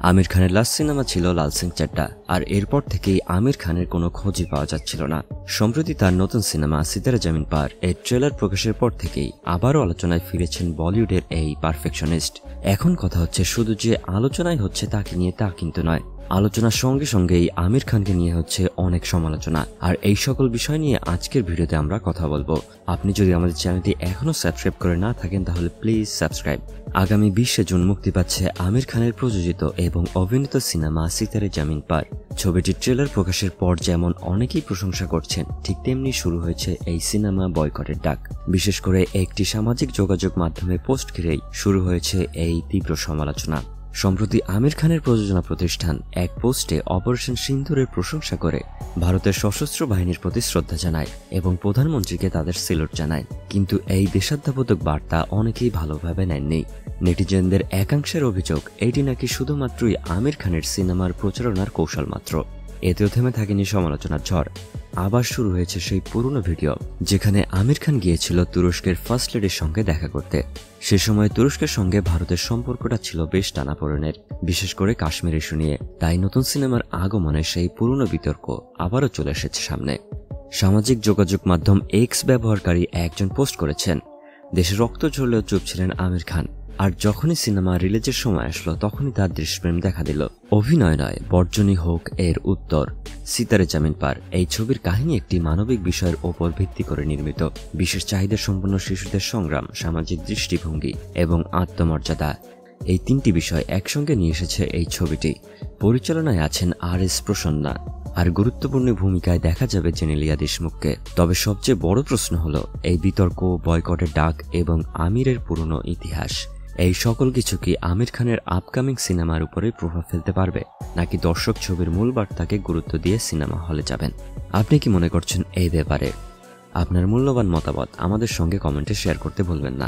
আমির খানের last cinema ছিল লাল সিং চাড্ডা, আর এরপর থেকেই আমির খানের কোনো খোঁজই পাওয়া যাচ্ছিল না। সম্প্রতি তার নতুন সিনেমা সিতারা জামিন পার এর ট্রেলার প্রকাশের পর থেকেই আবারও আলোচনায় ফিরেছেন বলিউডের এই পারফেকশনিস্ট। এখন কথা হচ্ছে, শুধু যে আলোচনায় হচ্ছে তাকে নিয়ে তা কিন্তু নয়, আলোচনার সঙ্গে সঙ্গেই আমির খানকে নিয়ে হচ্ছে অনেক সমালোচনা। আর এই সকল বিষয় নিয়ে আজকের ভিডিওতে আমরা কথা বলবো। আপনি যদি আমাদের চ্যানেলটি এখনো সাবস্ক্রাইব করে না থাকেন তাহলে প্লিজ সাবস্ক্রাইব। আগামী 20 জুন মুক্তি পাচ্ছে আমির খানের প্রযোজিত এবং অভিনীত সিনেমা সিতারে জামিন পার। ছবিটির ট্রেলার প্রকাশের পর যেমন অনেকেই প্রশংসা করছেন, ঠিক তেমনি শুরু হয়েছে এই সিনেমা বয়কটের ডাক। বিশেষ করে একটি সামাজিক যোগাযোগ মাধ্যমে পোস্ট ঘিরেই শুরু হয়েছে এই তীব্র সমালোচনা। সম্প্রতি আমির খানের প্রযোজনা প্রতিষ্ঠান এক পোস্টে অপারেশন সিন্দুরের প্রশংসা করে ভারতের সশস্ত্র বাহিনীর প্রতি শ্রদ্ধা জানায় এবং প্রধানমন্ত্রীকে তাদের সেলুট জানায়। কিন্তু এই দেশাত্মবোধক বার্তা অনেকেই ভালোভাবে নেননি। নেটিজেনদের একাংশের অভিযোগ, এটি নাকি শুধুমাত্রই আমির খানের সিনেমার প্রচারণার কৌশল মাত্র। এতেও থেমে থাকেনি সমালোচনার ঝড়। আবার শুরু হয়েছে সেই পুরনো ভিডিও যেখানে আমির খান গিয়েছিল তুরস্কের ফার্স্ট লেডির সঙ্গে দেখা করতে। সে সময় তুরস্কের সঙ্গে ভারতের সম্পর্কটা ছিল বেশ টানাপোড়েনের, বিশেষ করে কাশ্মীর ইস্যু নিয়ে। তাই নতুন সিনেমার আগমনে সেই পুরনো বিতর্ক আবারও চলে এসেছে সামনে। সামাজিক যোগাযোগ মাধ্যম এক্স ব্যবহারকারী একজন পোস্ট করেছেন, দেশে রক্ত ঝরলেও চুপ ছিলেন আমির খান, আর যখনই সিনেমা রিলিজের সময় আসলো তখনই তার দেশপ্রেম দেখা দিল। অভিনয় নয়, বর্জনই হোক এর উত্তর। সিতারে জামিন পার এই ছবির কাহিনী একটি মানবিক বিষয়ের ওপর ভিত্তি করে নির্মিত। বিশেষ চাহিদা সম্পন্ন শিশুদের সংগ্রাম, সামাজিক দৃষ্টিভঙ্গি এবং আত্মমর্যাদা, এই তিনটি বিষয় একসঙ্গে নিয়ে এসেছে এই ছবিটি। পরিচালনায় আছেন RS প্রসন্না, আর গুরুত্বপূর্ণ ভূমিকায় দেখা যাবে জেনেলিয়া দেশমুখকে। তবে সবচেয়ে বড় প্রশ্ন হলো, এই বিতর্ক, বয়কটের ডাক এবং আমিরের পুরনো ইতিহাস, এই সকল কিছু কি আমির খানের আপকামিং সিনেমার উপরে প্রভাব ফেলতে পারবে, নাকি দর্শক ছবির মূল বার্তাকে গুরুত্ব দিয়ে সিনেমা হলে যাবেন? আপনি কি মনে করছেন এই ব্যাপারে? আপনার মূল্যবান মতামত আমাদের সঙ্গে কমেন্টে শেয়ার করতে ভুলবেন না।